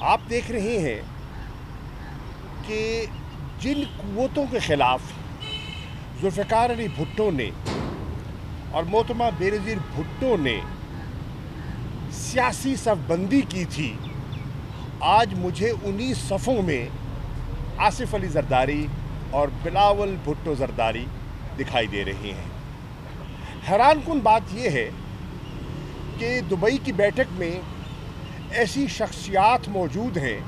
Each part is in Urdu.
آپ دیکھ رہے ہیں کہ جن قوتوں کے خلاف ذوالفقار علی بھٹو نے اور محترمہ بینظیر بھٹو نے سیاسی صف بندی کی تھی، آج مجھے انہی صفوں میں آصف علی زرداری اور بلاول بھٹو زرداری دکھائی دے رہے ہیں۔ حیران کن بات یہ ہے کہ دبئی کی بیٹھک میں ایسی شخصیات موجود ہیں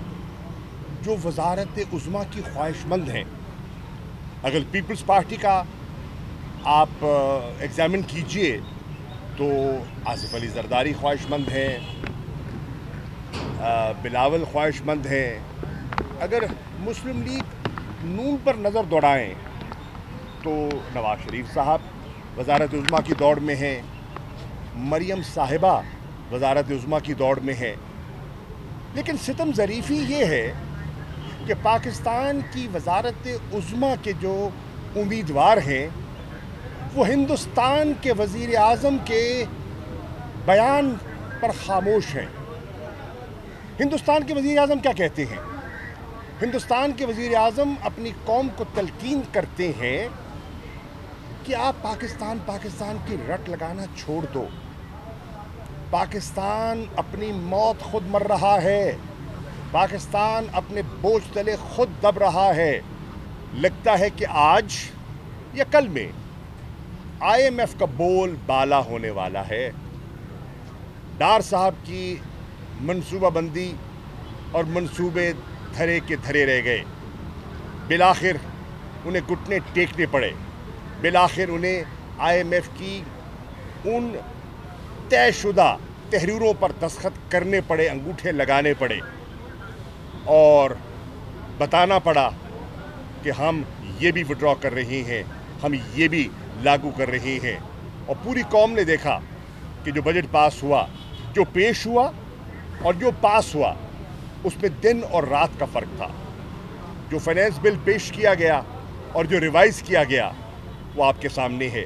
جو وزارت عظمیٰ کی خواہش مند ہیں۔ اگر پیپلز پارٹی کا آپ ایگزامن کیجئے تو آصف علی زرداری خواہش مند ہیں، بلاول خواہش مند ہیں۔ اگر مسلم لیگ نون پر نظر دوڑائیں تو نواز شریف صاحب وزارت عظمیٰ کی دوڑ میں ہیں، مریم صاحبہ وزارت عظمیٰ کی دوڑ میں ہیں۔ لیکن ستم ظریفی یہ ہے کہ پاکستان کی وزارت عظمیٰ کے جو امیدوار ہیں وہ ہندوستان کے وزیر اعظم کے بیان پر خاموش ہیں۔ ہندوستان کے وزیر اعظم کیا کہتے ہیں؟ ہندوستان کے وزیر اعظم اپنی قوم کو تلقین کرتے ہیں کہ آپ پاکستان کی رٹ لگانا چھوڑ دو۔ پاکستان اپنی موت خود مر رہا ہے، پاکستان اپنے بوجھ تلے خود دب رہا ہے۔ لگتا ہے کہ آج یا کل میں IMF کا بول بالا ہونے والا ہے۔ ڈار صاحب کی منصوبہ بندی اور منصوبے دھرے کے دھرے رہ گئے، بالآخر انہیں گھٹنے ٹیکنے پڑے، بالآخر انہیں IMF کی ان طے شدہ تحریروں پر دستخط کرنے پڑے، انگوٹھے لگانے پڑے اور بتانا پڑا کہ ہم یہ بھی وڈرا کر رہے ہیں، ہم یہ بھی لاگو کر رہے ہیں۔ اور پوری قوم نے دیکھا کہ جو بجٹ پاس ہوا، جو پیش ہوا اور جو پاس ہوا، اس میں دن اور رات کا فرق تھا۔ جو فائنینس بل پیش کیا گیا اور جو ریوائز کیا گیا وہ آپ کے سامنے ہے۔